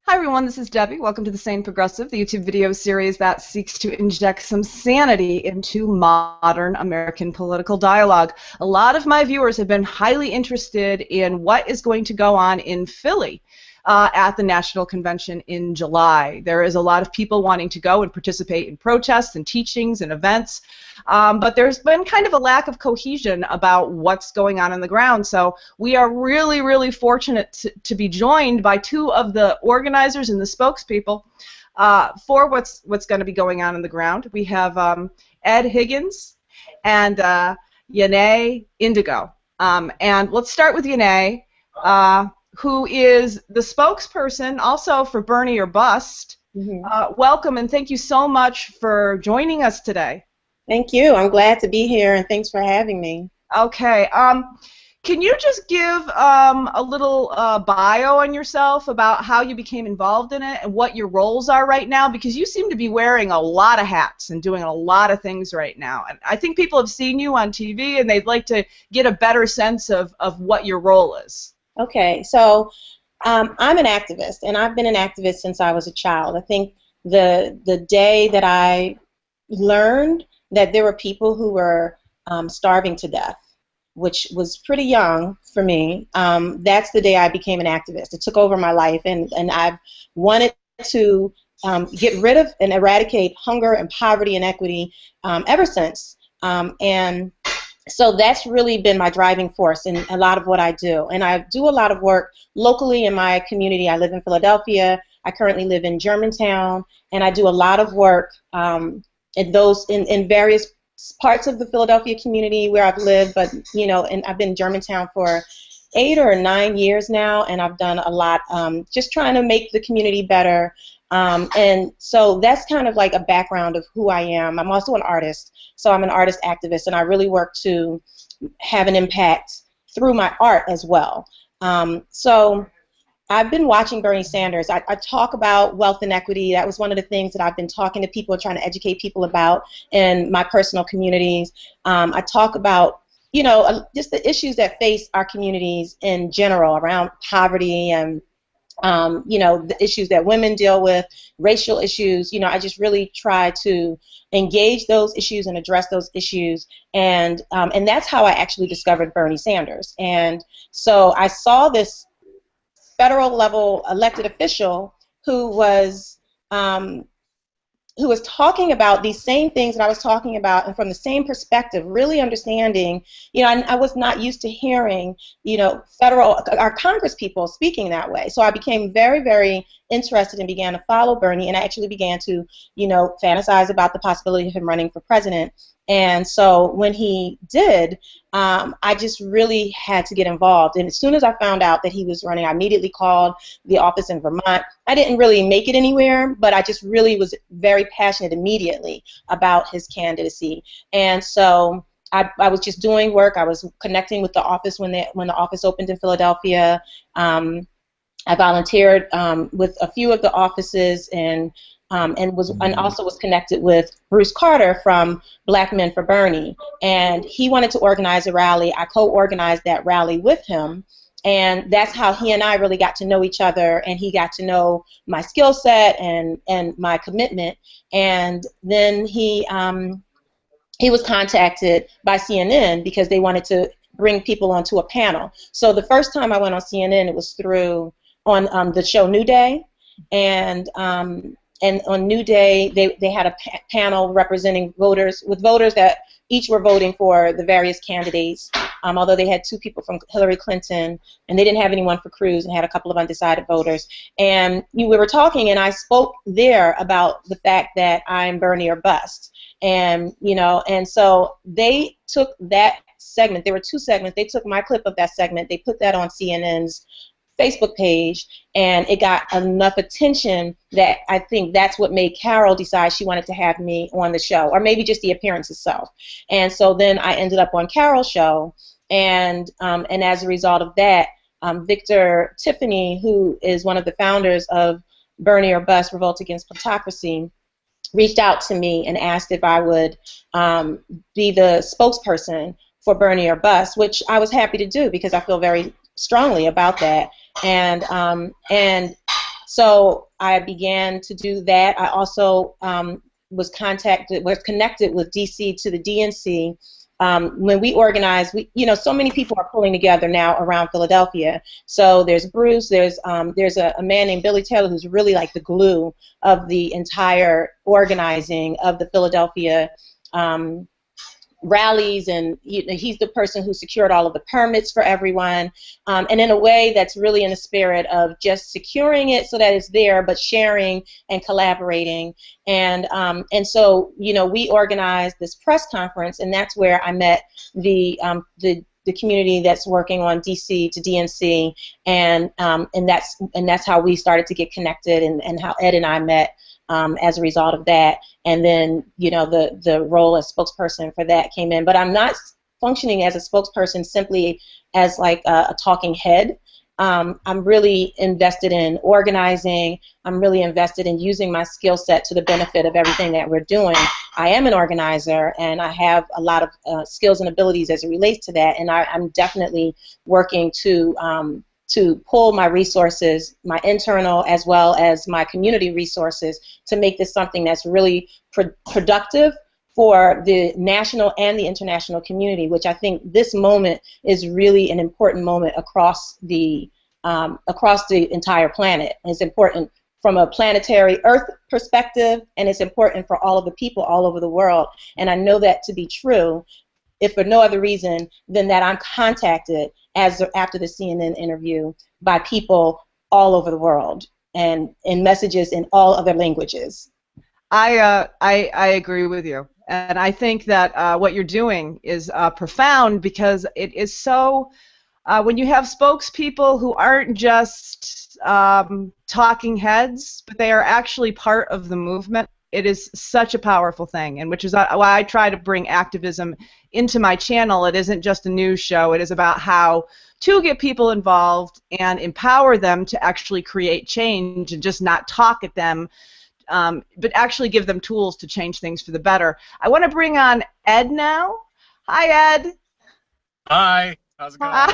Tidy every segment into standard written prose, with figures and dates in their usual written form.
Hi everyone, this is Debbie. Welcome to the Sane Progressive, the YouTube video series that seeks to inject some sanity into modern American political dialogue. A lot of my viewers have been highly interested in what is going to go on in Philly at the National Convention in July. There is a lot of people wanting to go and participate in protests and teachings and events, but there's been kind of a lack of cohesion about what's going on the ground. So we are really, really fortunate to be joined by two of the organizers and the spokespeople for what's going to be going on the ground. We have Ed Higgins and Yanae Indigo. And let's start with Yanae, who is the spokesperson also for Bernie or Bust. Welcome, and thank you so much for joining us today. Thank you. I'm glad to be here, and thanks for having me. Okay. Can you just give a little bio on yourself about how you became involved in it and what your roles are right now? Because you seem to be wearing a lot of hats and doing a lot of things right now. And I think people have seen you on TV, and they'd like to get a better sense of what your role is. Okay. So I'm an activist, and I've been an activist since I was a child. I think the day that I learned that there were people who were starving to death, which was pretty young for me, that's the day I became an activist. It took over my life, and I've wanted to get rid of and eradicate hunger and poverty and inequity ever since. And so that's really been my driving force in a lot of what I do. And I do a lot of work locally in my community. I live in Philadelphia. I currently live in Germantown, and I do a lot of work in various parts of the Philadelphia community where I've lived, but and I've been in Germantown for 8 or 9 years now, and I've done a lot just trying to make the community better. And so that's kind of like a background of who I am. I'm also an artist, so I'm an artist activist, and I really work to have an impact through my art as well. So I've been watching Bernie Sanders. I talk about wealth inequity. That was one of the things that I've been talking to people, trying to educate people about in my personal communities. I talk about, just the issues that face our communities in general around poverty and, the issues that women deal with, racial issues. I just really try to engage those issues and address those issues. And that's how I actually discovered Bernie Sanders. And so I saw this federal level elected official who was talking about these same things that I was talking about, and from the same perspective, really understanding, I was not used to hearing, our Congress people speaking that way. So I became very, very interested and began to follow Bernie, and I actually began to, fantasize about the possibility of him running for president. And so when he did, I just really had to get involved. And as soon as I found out that he was running, I immediately called the office in Vermont. I didn't really make it anywhere, but I just really was very passionate immediately about his candidacy. And so I was just doing work. I was connecting with the office when the office opened in Philadelphia. I volunteered with a few of the offices, and also was connected with Bruce Carter from Black Men for Bernie, and he wanted to organize a rally. I co-organized that rally with him, and that's how he and I really got to know each other, and he got to know my skill set and my commitment. And then he was contacted by CNN because they wanted to bring people onto a panel. So the first time I went on CNN, it was on the show New Day, and on New Day, they had a panel representing voters that each were voting for the various candidates, although they had 2 people from Hillary Clinton, and they didn't have anyone for Cruz, and had a couple of undecided voters. And we were talking, and I spoke there about the fact that I'm Bernie or Bust. And, and so they took that segment. There were 2 segments. They took my clip of that segment. They put that on CNN's Facebook page, and it got enough attention that I think that's what made Carol decide she wanted to have me on the show, or maybe just the appearance itself. And so then I ended up on Carol's show, and as a result of that, Victor Tiffany, who is one of the founders of Bernie or Bust, Revolt Against Plutocracy, reached out to me and asked if I would be the spokesperson for Bernie or Bust, which I was happy to do because I feel very strongly about that. And So I began to do that. I also was connected with DC to the DNC. When we organized, so many people are pulling together now around Philadelphia. So there's Bruce, there's a man named Billy Taylor who's really like the glue of the entire organizing of the Philadelphia rallies, and he's the person who secured all of the permits for everyone, and in a way that's really in the spirit of just securing it so that it's there, but sharing and collaborating. And so we organized this press conference, and that's where I met the community that's working on DC to DNC, and that's how we started to get connected, and how Ed and I met as a result of that. And then the role as spokesperson for that came in. But I'm not functioning as a spokesperson simply as like a talking head. I'm really invested in organizing. I'm really invested in using my skill set to the benefit of everything that we're doing. I am an organizer, and I have a lot of skills and abilities as it relates to that, and I'm definitely working to pull my resources, my internal as well as my community resources, to make this something that's really productive for the national and the international community, which I think this moment is really an important moment across the entire planet. It's important from a planetary Earth perspective, and it's important for all of the people all over the world. And I know that to be true, if for no other reason than that I'm contacted after the CNN interview by people all over the world, and in messages in all other languages. I agree with you, and I think that what you're doing is profound, because it is so. When you have spokespeople who aren't just talking heads, but they are actually part of the movement, it is such a powerful thing, and which is why I try to bring activism into my channel. It isn't just a news show. It is about how to get people involved and empower them to actually create change, and just not talk at them, but actually give them tools to change things for the better. I want to bring on Ed now. Hi, Ed. Hi. How's it going?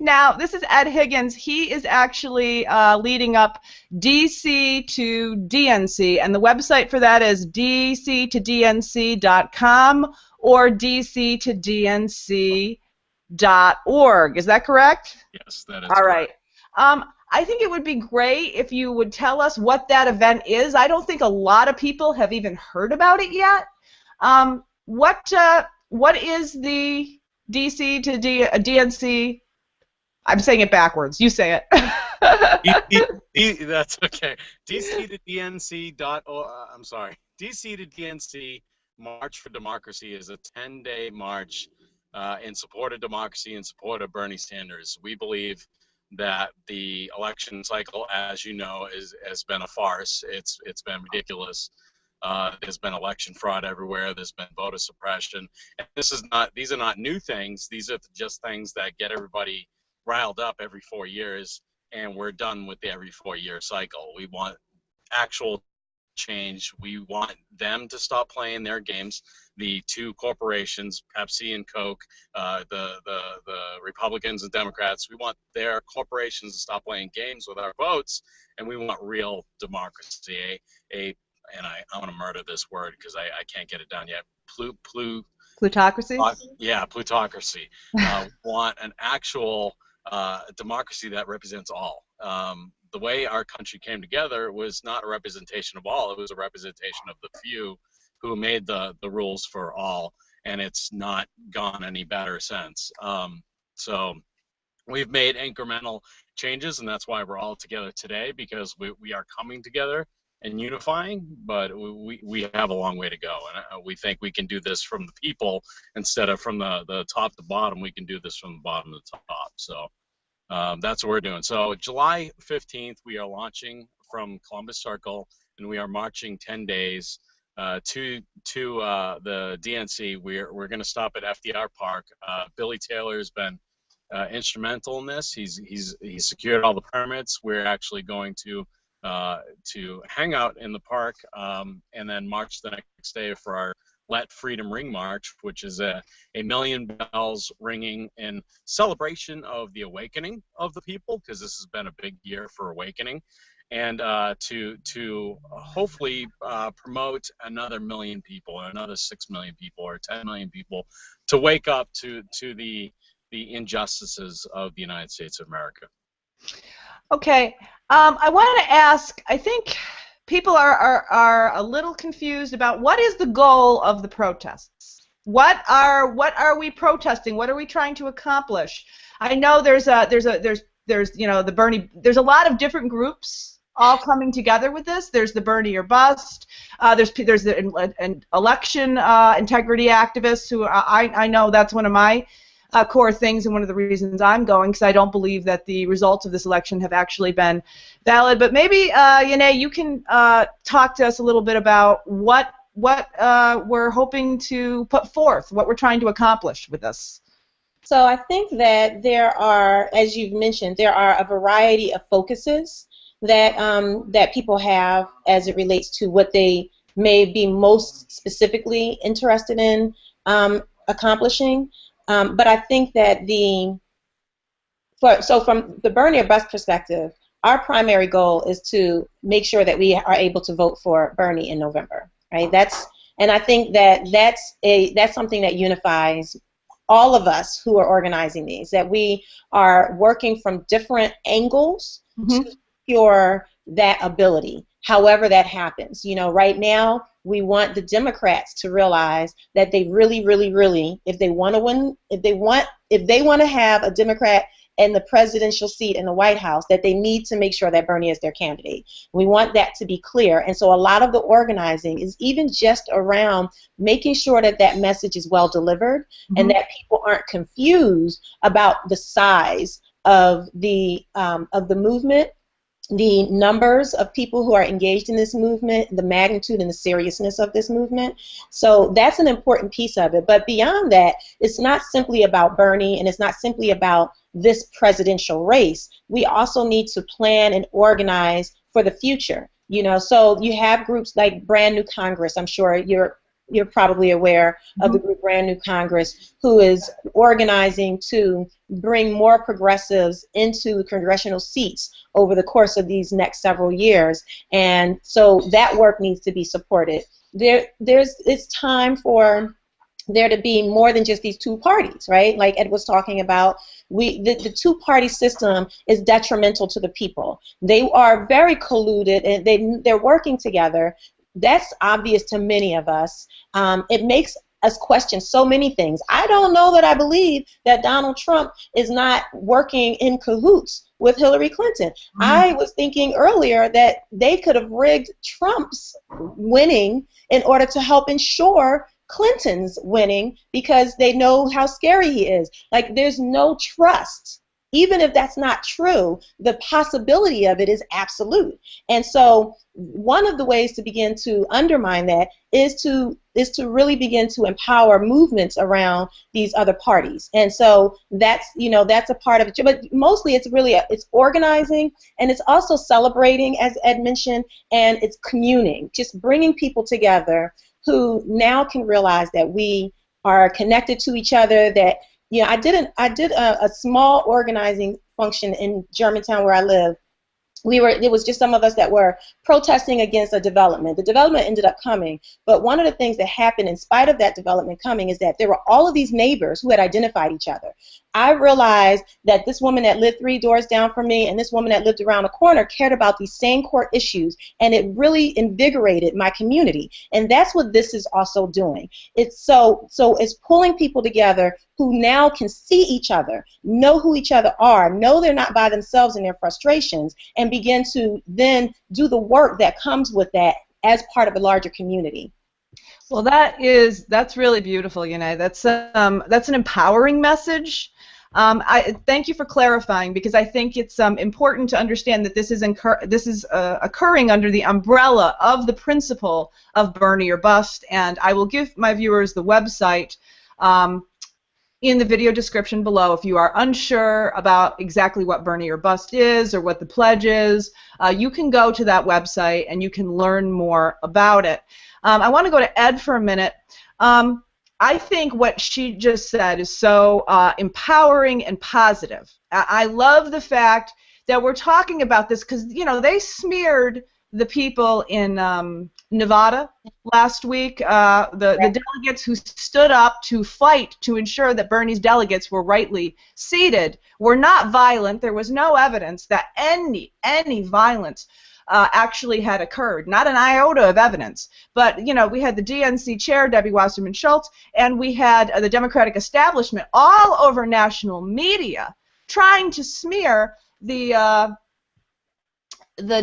Now, this is Ed Higgins. He is actually leading up DC to DNC, and the website for that is dctodnc.com or dctodnc.org. Is that correct? Yes, that is all right. correct. I think it would be great if you would tell us what that event is. I don't think a lot of people have even heard about it yet. What is the DC to DNC? I'm saying it backwards. You say it. That's okay. DC to DNC I'm sorry. DC to DNC March for Democracy is a 10-day march in support of democracy, in support of Bernie Sanders. We believe that the election cycle, as you know, has been a farce. It's been ridiculous. There's been election fraud everywhere. There's been voter suppression. And these are not new things. These are just things that get everybody riled up every 4 years, and we're done with the every 4-year cycle. We want actual change. We want them to stop playing their games. The two corporations, Pepsi and Coke, the Republicans and Democrats, we want their corporations to stop playing games with our votes, and we want real democracy, and I'm going to murder this word because I can't get it down yet. Plutocracy? Yeah, plutocracy. Want an actual democracy that represents all. The way our country came together was not a representation of all. It was a representation of the few who made the rules for all, and it's not gone any better since. So we've made incremental changes, and that's why we're all together today, because we are coming together and unifying, but we have a long way to go, and we think we can do this from the people instead of from the top to bottom. We can do this from the bottom to the top. So that's what we're doing. So July 15th, we are launching from Columbus Circle, and we are marching 10 days to the DNC. We're going to stop at FDR Park. Billy Taylor has been instrumental in this. He's secured all the permits. We're actually going to hang out in the park and then march the next day for Let Freedom Ring March, which is a million bells ringing in celebration of the awakening of the people, because this has been a big year for awakening, and to hopefully promote another million people, or another 6 million people, or 10 million people to wake up to the injustices of the United States of America. Okay, I want to ask, I think people are a little confused about what is the goal of the protests. What are we protesting? What are we trying to accomplish? I know there's you know, the Bernie. There's a lot of different groups all coming together with this. There's the Bernie or Bust. There's the election integrity activists who I know that's one of my core things, and one of the reasons I'm going, because I don't believe that the results of this election have actually been valid. But maybe, Yanae, you can talk to us a little bit about what we're hoping to put forth, what we're trying to accomplish with this. So I think that there are, as you've mentioned, there are a variety of focuses that that people have as it relates to what they may be most specifically interested in accomplishing. But I think that so from the Bernie or Bust perspective, our primary goal is to make sure that we are able to vote for Bernie in November, right? And I think that that's something that unifies all of us who are organizing these, that we are working from different angles to secure that ability, however that happens. You know, right now we want the Democrats to realize that they really, really, really, if they want to win, if they want to have a Democrat in the presidential seat in the White House, that they need to make sure that Bernie is their candidate. We want that to be clear. And so a lot of the organizing is even just around making sure that that message is well delivered and that people aren't confused about the size of the movement, the numbers of people who are engaged in this movement, the magnitude and the seriousness of this movement. So that's an important piece of it. But beyond that, it's not simply about Bernie, and it's not simply about this presidential race. We also need to plan and organize for the future. You know, so you have groups like Brand New Congress. I'm sure you're probably aware of the group Brand New Congress, who is organizing to bring more progressives into congressional seats over the course of these next several years. And so that work needs to be supported. It's time for there to be more than just these two parties, right? Like Ed was talking about, the two-party system is detrimental to the people. They are very colluded, and they're working together. That's obvious to many of us. It makes us question so many things. I don't know that I believe that Donald Trump is not working in cahoots with Hillary Clinton. I was thinking earlier that they could have rigged Trump's winning in order to help ensure Clinton's winning, because they know how scary he is. Like, there's no trust. Even if that's not true, the possibility of it is absolute. And so one of the ways to begin to undermine that is to really begin to empower movements around these other parties. And so that's a part of it. But mostly it's organizing, and it's also celebrating, as Ed mentioned, and it's communing, just bringing people together who now can realize that we are connected to each other, that I did a small organizing function in Germantown where I live. It was just some of us that were protesting against a development. The development ended up coming, but one of the things that happened in spite of that development coming is that there were all of these neighbors who had identified each other. I realized that this woman that lived 3 doors down from me and this woman that lived around the corner cared about these same core issues, and it really invigorated my community. And that's what this is also doing. It's so it's pulling people together who now can see each other, know who each other are, know they're not by themselves in their frustrations, and begin to then do the work that comes with that as part of a larger community. Well, that's really beautiful, That's an empowering message. I thank you for clarifying, because I think it's important to understand that this is occurring under the umbrella of the principle of Bernie or Bust. And I will give my viewers the website in the video description below. If you are unsure about exactly what Bernie or Bust is or what the pledge is, you can go to that website and you can learn more about it. I want to go to Ed for a minute. I think what she just said is so empowering and positive. I love the fact that we're talking about this because, you know, they smeared the people in Nevada last week, the delegates who stood up to fight to ensure that Bernie's delegates were rightly seated were not violent. There was no evidence that any violence actually had occurred. Not an iota of evidence. But, you know, we had the DNC chair, Debbie Wasserman Schultz, and we had the Democratic establishment all over national media trying to smear the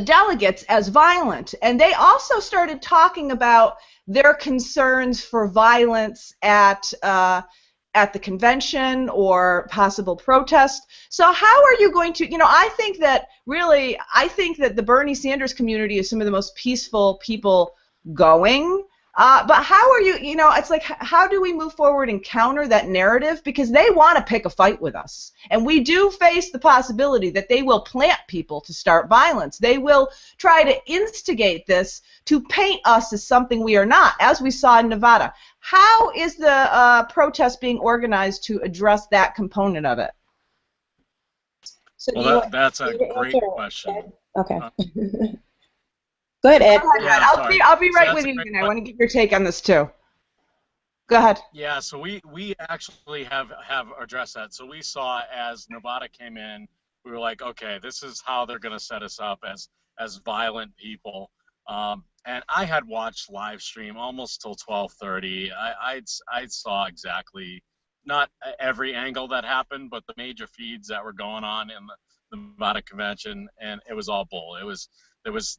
delegates as violent. And they also started talking about their concerns for violence at the convention or possible protest. So how are you going to, you know, I think that the Bernie Sanders community is some of the most peaceful people going. But how are you, you know, it's like, how do we move forward and counter that narrative? Because they want to pick a fight with us. And we do face the possibility that they will plant people to start violence. They will try to instigate this to paint us as something we are not, as we saw in Nevada. How is the protest being organized to address that component of it? So well, that's a great question. Okay. Go ahead, Ed. Yeah, I'll be right with you, and I want to get your take on this too. Go ahead. Yeah, so we actually have addressed that. So we saw as Nevada came in, we were like, okay, this is how they're going to set us up as violent people. And I had watched live stream almost till 12:30. I saw exactly not every angle that happened, but the major feeds that were going on in the Nevada convention, and it was all bull. There was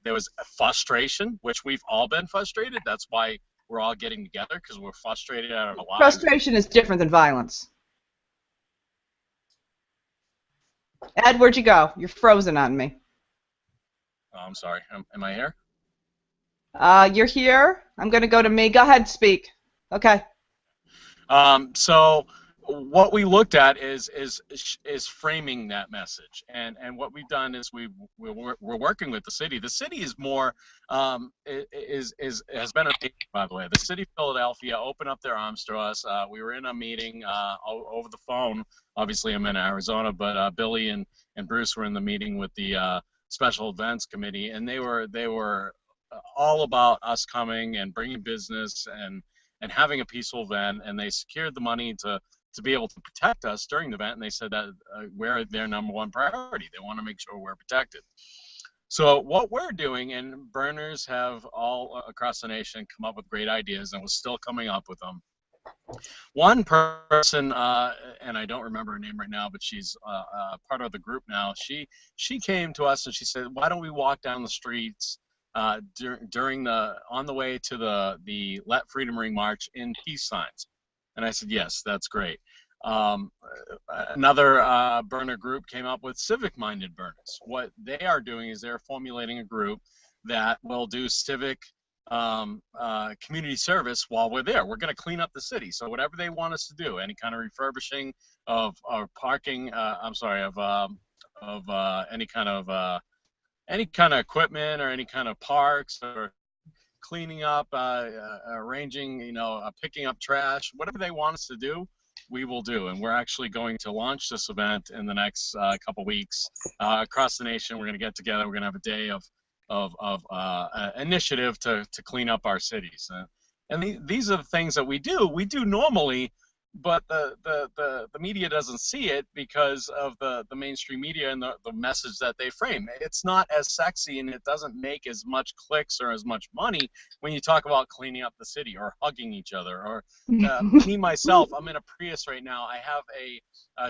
frustration, which we've all been frustrated. That's why we're all getting together, because we're frustrated at our lives. Frustration is different than violence. Ed, where'd you go? You're frozen on me. Oh, I'm sorry. Am I here? You're here. I'm going to go to me. Go ahead, speak. Okay. So what we looked at is framing that message, and what we've done is we're working with the city. The city is more has been amazing, by the way. The city of Philadelphia opened up their arms to us. We were in a meeting over the phone. Obviously, I'm in Arizona, but Billy and Bruce were in the meeting with the special events committee, and they were all about us coming and bringing business and having a peaceful event, and they secured the money to be able to protect us during the event, and they said that we're their number one priority. They want to make sure we're protected. So what we're doing, and burners have all across the nation come up with great ideas, and we're still coming up with them. One person, and I don't remember her name right now, but she's part of the group now, she came to us and she said, why don't we walk down the streets on the way to the Let Freedom Ring March in peace signs? And I said, yes, that's great. Another burner group came up with civic-minded burners. What they are doing is they're formulating a group that will do civic community service while we're there. We're going to clean up the city. So whatever they want us to do, any kind of refurbishing of parking, of any kind of equipment or any kind of parks, or cleaning up, arranging, picking up trash, whatever they want us to do, we will do. And we're actually going to launch this event in the next couple weeks across the nation. We're going to get together. We're going to have a day of initiative to clean up our cities. And these are the things that we do. We do normally, but the media doesn't see it because of the mainstream media and the message that they frame. It's not as sexy, and it doesn't make as much clicks or as much money when you talk about cleaning up the city or hugging each other. Or me, myself, I'm in a Prius right now. I have a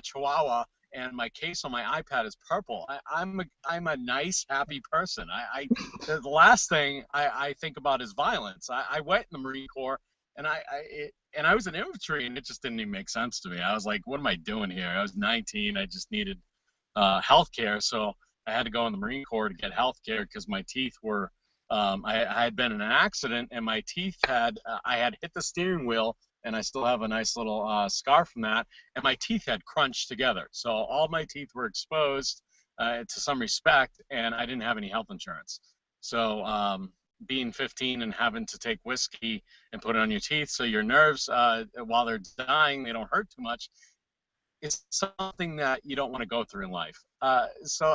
Chihuahua, and my case on my iPad is purple. I'm a nice, happy person. The last thing I think about is violence. I went in the Marine Corps, and I was in infantry, and it just didn't even make sense to me. I was like, what am I doing here? I was 19. I just needed health care, so I had to go in the Marine Corps to get health care because my teeth were I had been in an accident, and my teeth I had hit the steering wheel, and I still have a nice little scar from that, and my teeth had crunched together. So all my teeth were exposed to some respect, and I didn't have any health insurance. So being 15 and having to take whiskey and put it on your teeth so your nerves, while they're dying, they don't hurt too much. It's something that you don't want to go through in life. So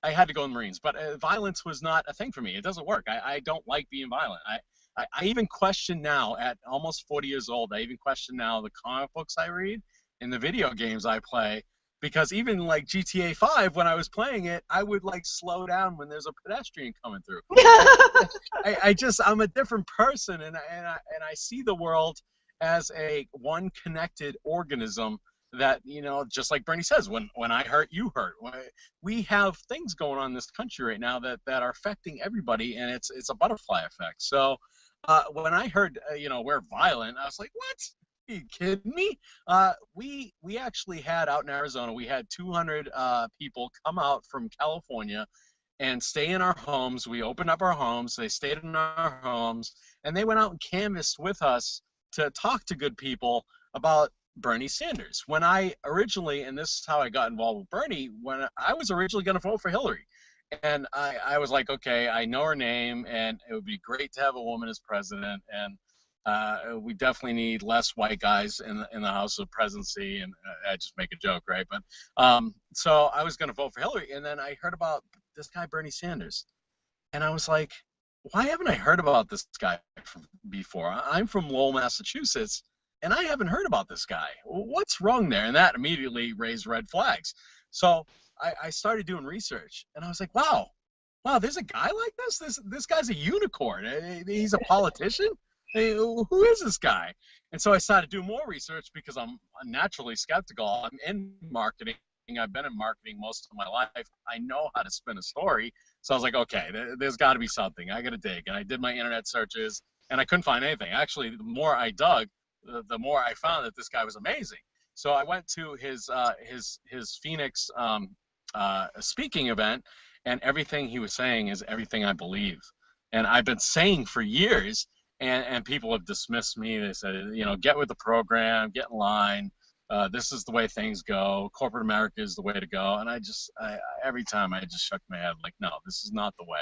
I had to go in the Marines, but violence was not a thing for me. It doesn't work. I don't like being violent. I even question now, at almost 40 years old, I even question now the comic books I read and the video games I play, because even like GTA 5, when I was playing it, I would like slow down when there's a pedestrian coming through. I'm a different person, and I see the world as a one connected organism that, you know, just like Bernie says, when I hurt, you hurt. We have things going on in this country right now that are affecting everybody, and it's a butterfly effect. So when I heard, you know, we're violent, I was like, what? Are you kidding me? We actually had out in Arizona, we had 200 people come out from California and stay in our homes. We opened up our homes. They stayed in our homes, and they went out and canvassed with us to talk to good people about Bernie Sanders. When I originally, and this is how I got involved with Bernie, when I was originally going to vote for Hillary. And I was like, okay, I know her name, and it would be great to have a woman as president, and we definitely need less white guys in the House of Presidency, and I just make a joke, right? But so I was going to vote for Hillary, and then I heard about this guy, Bernie Sanders, and I was like, why haven't I heard about this guy before? I'm from Lowell, Massachusetts, and I haven't heard about this guy. What's wrong there? And that immediately raised red flags. So I started doing research, and I was like, wow, there's a guy like this? This guy's a unicorn. He's a politician? Hey, who is this guy? And so I started doing more research because I'm naturally skeptical. I'm in marketing. I've been in marketing most of my life. I know how to spin a story. So I was like, okay, there's got to be something. I got to dig. And I did my internet searches, and I couldn't find anything. Actually, the more I dug, the more I found that this guy was amazing. So I went to his Phoenix speaking event, and everything he was saying is everything I believe. And I've been saying for years, and people have dismissed me. They said, you know, get with the program, get in line. This is the way things go. Corporate America is the way to go. And every time I just shook my head like, no, this is not the way.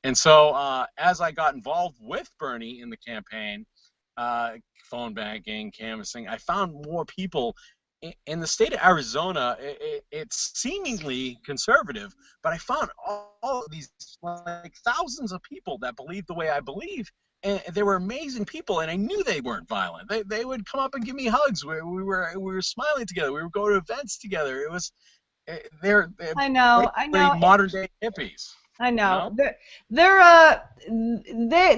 And so as I got involved with Bernie in the campaign, phone banking, canvassing, I found more people. In the state of Arizona, it's seemingly conservative, but I found all of these, like, thousands of people that believe the way I believe, and they were amazing people, and I knew they weren't violent. They would come up and give me hugs. We were smiling together. We would go to events together. It was they're I know. modern day hippies. I know. You know?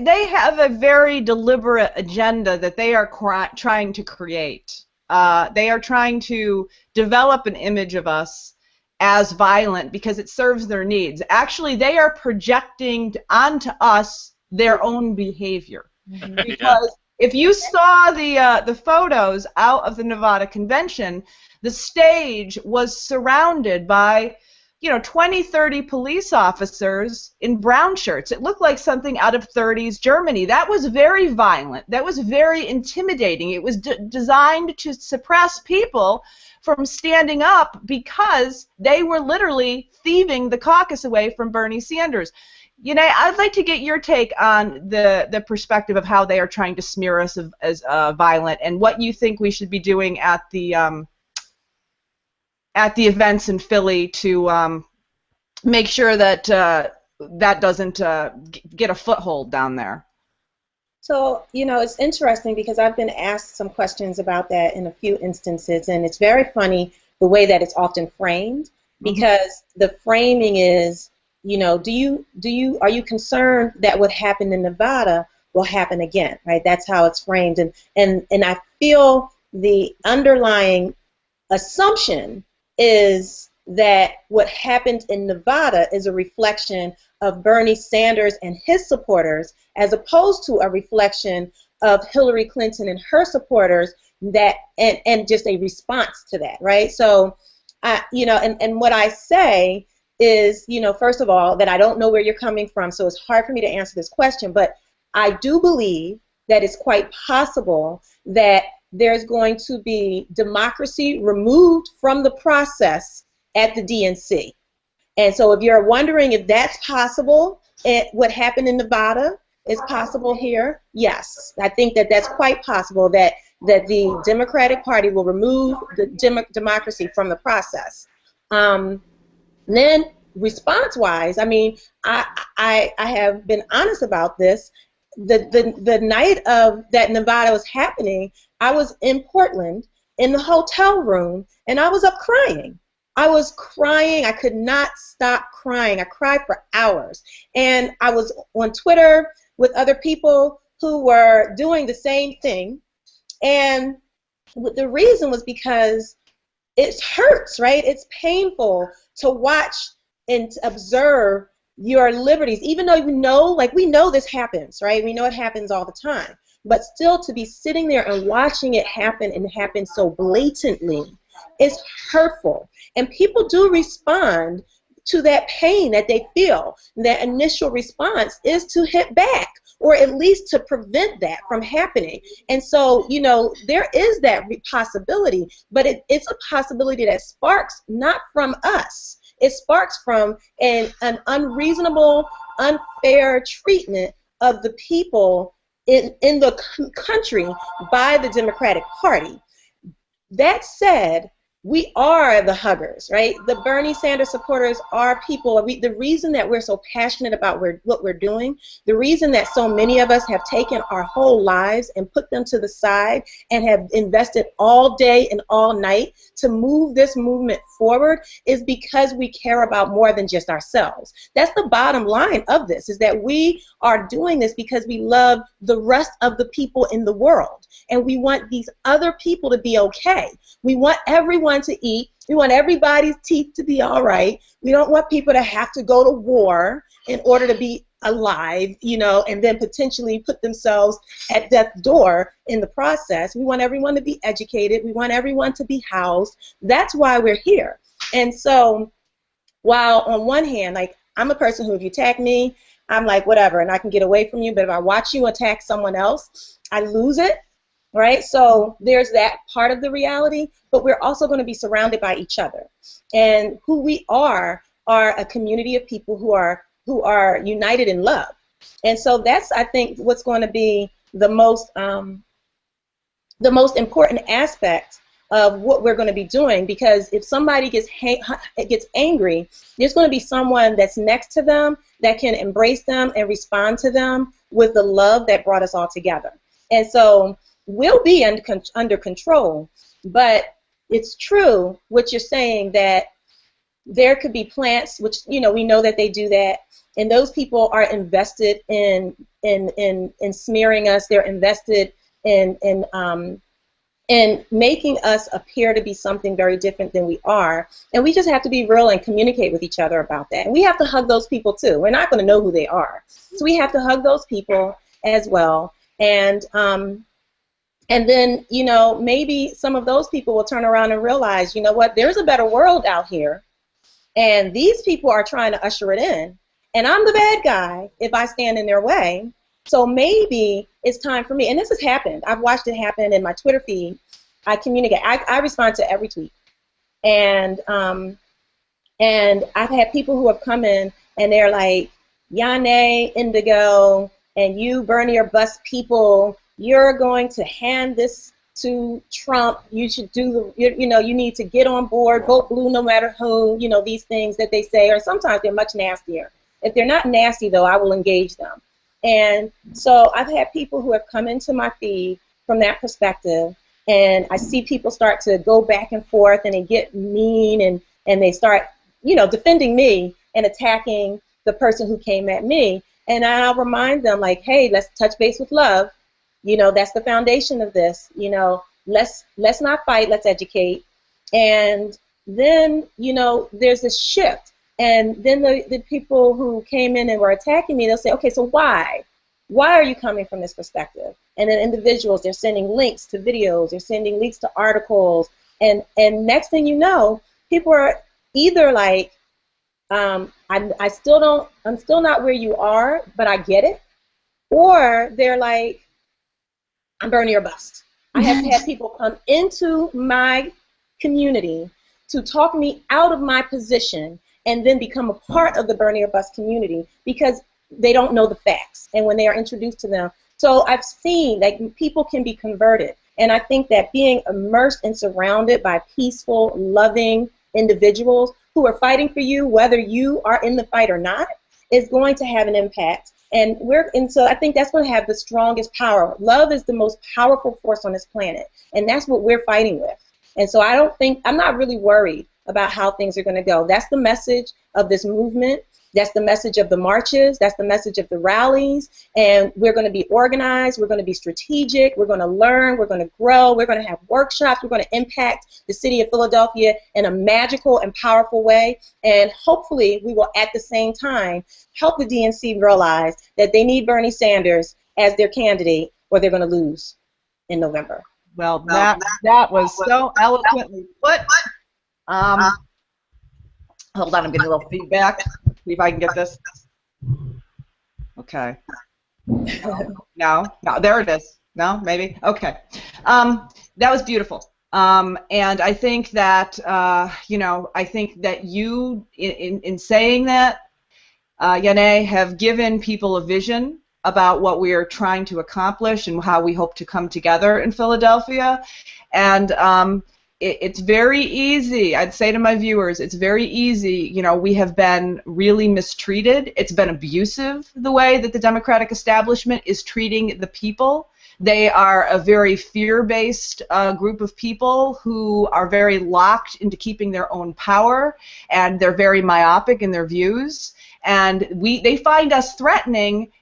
They have a very deliberate agenda that they are trying to create. They are trying to develop an image of us as violent because it serves their needs. Actually, they are projecting onto us their own behavior. Because if you saw the photos out of the Nevada convention, the stage was surrounded by, you know, 20, 30 police officers in brown shirts. It looked like something out of 30s Germany. That was very violent. That was very intimidating. It was designed to suppress people from standing up because they were literally thieving the caucus away from Bernie Sanders. You know, I'd like to get your take on the perspective of how they are trying to smear us as violent, and what you think we should be doing at the events in Philly to make sure that that doesn't get a foothold down there. So, you know, it's interesting because I've been asked some questions about that in a few instances, and it's very funny the way that it's often framed, because the framing is, you know, are you concerned that what happened in Nevada will happen again, right? That's how it's framed, and I feel the underlying assumption is that what happened in Nevada is a reflection of Bernie Sanders and his supporters, as opposed to a reflection of Hillary Clinton and her supporters, that and just a response to that, right? So, you know, and what I say is, you know, first of all, that I don't know where you're coming from, so it's hard for me to answer this question, but I do believe that it's quite possible that there's going to be democracy removed from the process at the DNC. And so if you're wondering if that's possible, what happened in Nevada, is possible here? Yes. I think that that's quite possible that the Democratic Party will remove the democracy from the process. Then response-wise, I mean, I have been honest about this. The night of that Nevada was happening, I was in Portland in the hotel room, and I was up crying. I was crying. I could not stop crying. I cried for hours. And I was on Twitter with other people who were doing the same thing. And the reason was because it hurts, right? It's painful to watch and to observe your liberties, even though you know, like we know this happens, right? We know it happens all the time. But still to be sitting there and watching it happen and happen so blatantly is hurtful. And people do respond to that pain that they feel. That initial response is to hit back, or at least to prevent that from happening. And so, you know, there is that possibility, but it's a possibility that sparks not from us. It sparks from an unreasonable, unfair treatment of the people in the country by the Democratic Party. That said, we are the huggers, right? The Bernie Sanders supporters are people. The reason that we're so passionate about what we're doing, the reason that so many of us have taken our whole lives and put them to the side and have invested all day and all night to move this movement forward is because we care about more than just ourselves. That's the bottom line of this, is that we are doing this because we love the rest of the people in the world. And we want these other people to be okay. We want everyone to eat. We want everybody's teeth to be all right. We don't want people to have to go to war in order to be alive, you know, and then potentially put themselves at death's door in the process. We want everyone to be educated. We want everyone to be housed. That's why we're here. And so while on one hand, like, I'm a person who, if you attack me, I'm like, whatever, and I can get away from you. But if I watch you attack someone else, I lose it. Right? So there's that part of the reality, but we're also going to be surrounded by each other. And who we are a community of people who are united in love. And so that's, I think, what's going to be the most important aspect of what we're going to be doing, because if somebody gets angry, there's going to be someone that's next to them that can embrace them and respond to them with the love that brought us all together. And so we'll be under control, but it's true what you're saying, that there could be plants, which, you know, we know that they do that, and those people are invested in smearing us. They're invested in making us appear to be something very different than we are, and we just have to be real and communicate with each other about that. And we have to hug those people too. We're not going to know who they are, so we have to hug those people as well. And then, you know, maybe some of those people will turn around and realize, you know what, there's a better world out here, and these people are trying to usher it in, and I'm the bad guy if I stand in their way. So maybe it's time for me, and this has happened. I've watched it happen in my Twitter feed. I communicate. I respond to every tweet, and I've had people who have come in, and they're like, Yane, Indigo, and you, Bernie or Bust people, you're going to hand this to Trump. You should do you know, you need to get on board, vote blue no matter who, you know, these things that they say, or sometimes they're much nastier. If they're not nasty, though, I will engage them. And so I've had people who have come into my feed from that perspective, and I see people start to go back and forth, and they get mean, and they start, you know, defending me and attacking the person who came at me. And I'll remind them, like, hey, let's touch base with love. You know, that's the foundation of this. You know, let's not fight, let's educate. And then, you know, there's this shift. And then the people who came in and were attacking me, they'll say, okay, so why? Why are you coming from this perspective? And then individuals, they're sending links to videos, they're sending links to articles. And next thing you know, people are either like, I'm still not where you are, but I get it. Or they're like, I'm Bernie or Bust. I have had people come into my community to talk me out of my position and then become a part of the Bernie or Bust community, because they don't know the facts, and when they are introduced to them. So I've seen that people can be converted, and I think that being immersed and surrounded by peaceful, loving individuals who are fighting for you, whether you are in the fight or not, is going to have an impact. And so I think that's going to have the strongest power. Love is the most powerful force on this planet, and that's what we're fighting with. And so I'm not really worried about how things are going to go. That's the message of this movement. That's the message of the marches. That's the message of the rallies. And we're going to be organized. We're going to be strategic. We're going to learn. We're going to grow. We're going to have workshops. We're going to impact the city of Philadelphia in a magical and powerful way. And hopefully we will, at the same time, help the DNC realize that they need Bernie Sanders as their candidate, or they're going to lose in November. Well, that was so eloquently put. Hold on, I'm getting a little feedback. See if I can get this. Okay. No, there it is. No, maybe. Okay. That was beautiful. And I think that I think that you, in saying that, Yane, have given people a vision about what we are trying to accomplish and how we hope to come together in Philadelphia. And it's very easy. I'd say to my viewers, it's very easy. We have been really mistreated. It's been abusive, the way that the Democratic establishment is treating the people. They are a very fear-based group of people who are very locked into keeping their own power, and they're very myopic in their views. And they find us threatening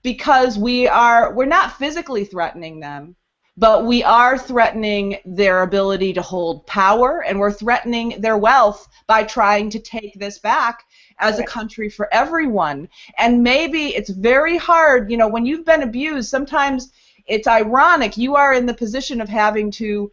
because we're not physically threatening them, but we are threatening their ability to hold power, and we're threatening their wealth by trying to take this back as a country for everyone. And maybe it's very hard, when you've been abused, sometimes it's ironic. You are in the position of having to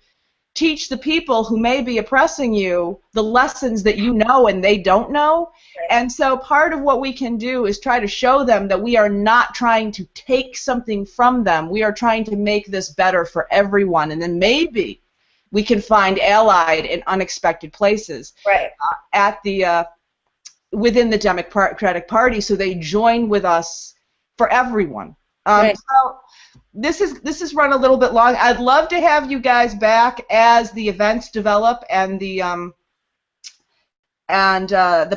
teach the people who may be oppressing you the lessons that you know and they don't know. And so part of what we can do is try to show them that we are not trying to take something from them. We are trying to make this better for everyone. And then maybe we can find allied in unexpected places within the Democratic Party, so they join with us for everyone. So this is run a little bit long. I'd love to have you guys back as the events develop and the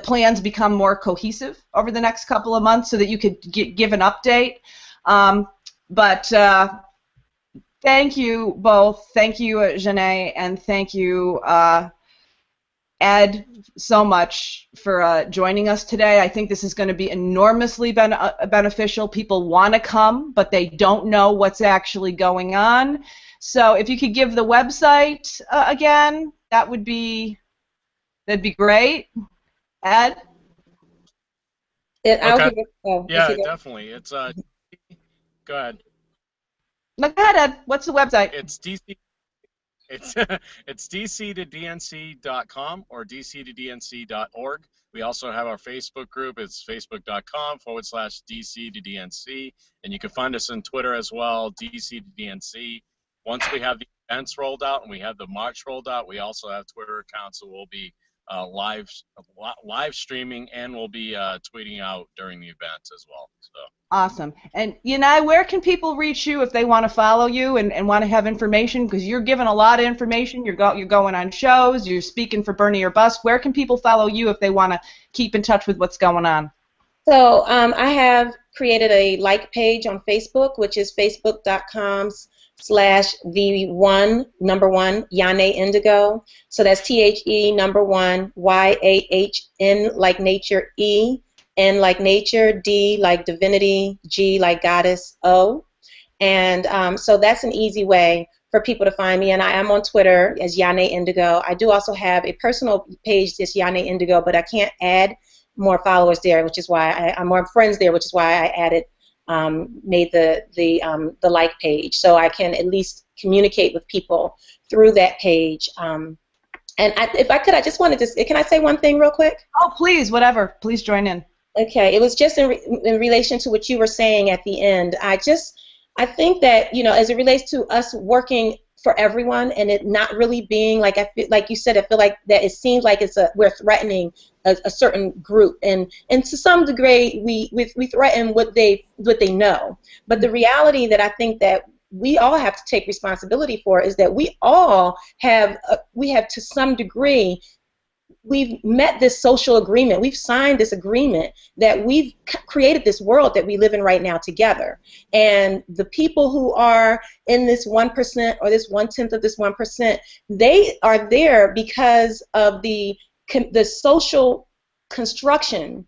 plans become more cohesive over the next couple of months, so that you could give an update. But thank you both. Thank you, Janae, and thank you, Ed, so much for joining us today. I think this is going to be enormously beneficial. People want to come, but they don't know what's actually going on. So if you could give the website again, that'd be great. Ed? Okay. Yeah, definitely. It's go ahead. No, go ahead, Ed. What's the website? It's DC. It's dc2dnc.com or dc2dnc.org. We also have our Facebook group. It's facebook.com/dc2dnc, and you can find us on Twitter as well, dc2dnc. Once we have the events rolled out and we have the march rolled out, we also have Twitter accounts, so we'll be live streaming, and we'll be tweeting out during the events as well. So. Awesome. And where can people reach you if they want to follow you and want to have information? Because you're giving a lot of information. You're going on shows. You're speaking for Bernie or Bust. Where can people follow you if they want to keep in touch with what's going on? So I have created a like page on Facebook, which is facebook.com/the1 Yane Indigo. So that's THE1 YAHN like nature E. N like nature, D like divinity, G like goddess, O. And so that's an easy way for people to find me. And I am on Twitter as Yane Indigo. I do also have a personal page that's Yane Indigo, but I can't add more followers there, which is why I'm more friends there, which is why I added, made the like page, so I can at least communicate with people through that page. And if I could, I just wanted to, can I say one thing real quick? Oh, please, whatever. Please join in. Okay, it was just in relation to what you were saying at the end. I think that, as it relates to us working for everyone, and it not really being like, I feel like you said, I feel like that it seems like we're threatening a certain group, and to some degree we threaten what they know. But the reality that I think that we all have to take responsibility for is that we all have to some degree, we've met this social agreement. We've signed this agreement that we've created this world that we live in right now together. And the people who are in this 1% or this 1/10 of this 1%, they are there because of the social construction.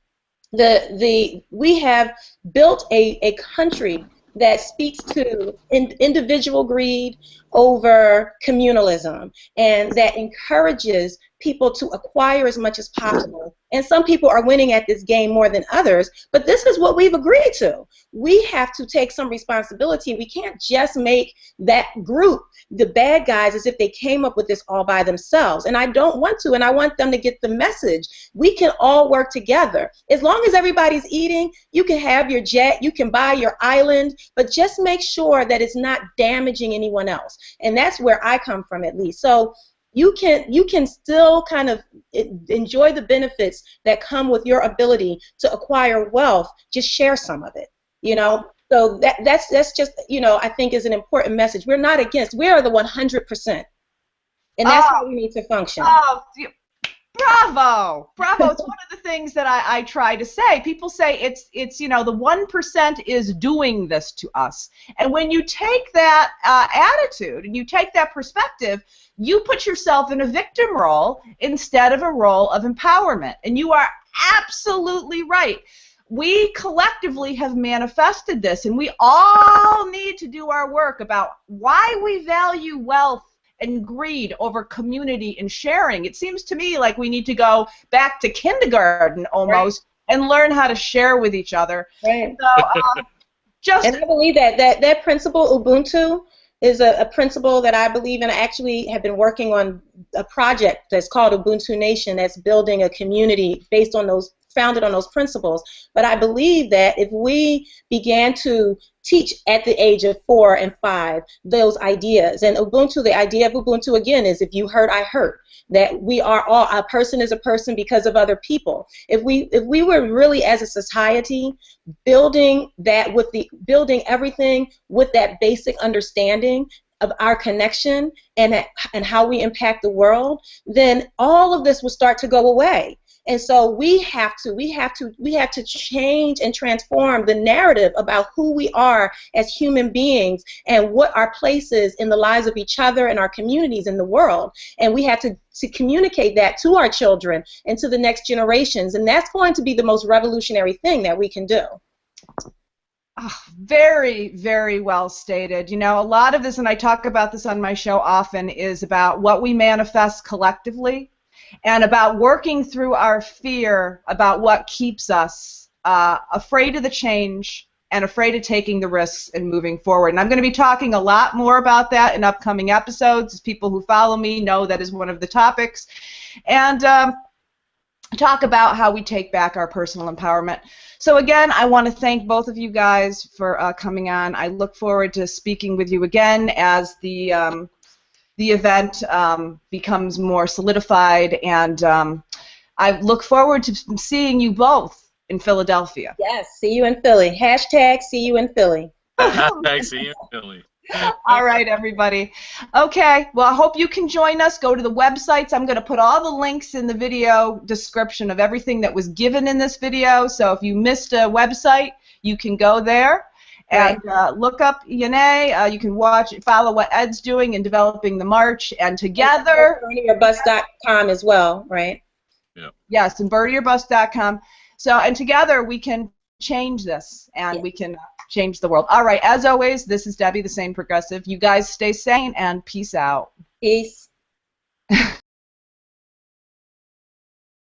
We have built a country that speaks to individual greed over communalism, and that encourages people to acquire as much as possible. And some people are winning at this game more than others, but this is what we've agreed to. We have to take some responsibility. We can't just make that group the bad guys as if they came up with this all by themselves. And I don't want to, and I want them to get the message. We can all work together. As long as everybody's eating, you can have your jet, you can buy your island, but just make sure that it's not damaging anyone else. And that's where I come from, at least. So you can still kind of enjoy the benefits that come with your ability to acquire wealth. Just share some of it, you know. So that's just, you know, I think is an important message. We're not against. We are the 100%, and that's how we need to function. Bravo, bravo! It's one of the things that I try to say. People say it's you know, the 1% is doing this to us, and when you take that attitude and you take that perspective, you put yourself in a victim role instead of a role of empowerment. And you are absolutely right. We collectively have manifested this, and we all need to do our work about why we value wealth and greed over community and sharing. It seems to me like we need to go back to kindergarten almost, right, and learn how to share with each other. Right. So, and I believe that principle, Ubuntu, is a principle that I believe in. I actually have been working on a project that's called Ubuntu Nation, that's building a community based on founded on those principles. But I believe that if we began to teach at the age of 4 and 5 those ideas, and Ubuntu, the idea of Ubuntu again is if you hurt, I hurt. That we are all, a person is a person because of other people. If we were really as a society building everything with that basic understanding of our connection and how we impact the world, then all of this will start to go away. And so we have to change and transform the narrative about who we are as human beings and what our place is in the lives of each other and our communities in the world. And we have to communicate that to our children and to the next generations. And that's going to be the most revolutionary thing that we can do. Oh, very, very well stated. You know, a lot of this, and I talk about this on my show often, is about what we manifest collectively, and about working through our fear about what keeps us afraid of the change and afraid of taking the risks and moving forward. And I'm going to be talking a lot more about that in upcoming episodes. People who follow me know that is one of the topics. And talk about how we take back our personal empowerment. So again, I want to thank both of you guys for coming on. I look forward to speaking with you again as the event becomes more solidified, and I look forward to seeing you both in Philadelphia. Yes, see you in Philly. Hashtag see you in Philly. Hashtag see you in Philly. All right, everybody. Okay, well, I hope you can join us. Go to the websites. I'm going to put all the links in the video description of everything that was given in this video, so if you missed a website, you can go there. And look up Yanae. You can follow what Ed's doing in developing the march, and together. BurnerYourBus.com as well, right? Yeah. Yes, and BurnerYourBus.com. So, and together we can change this, and we can change the world. All right. As always, this is Debbie, the Sane Progressive. You guys stay sane, and peace out. Peace.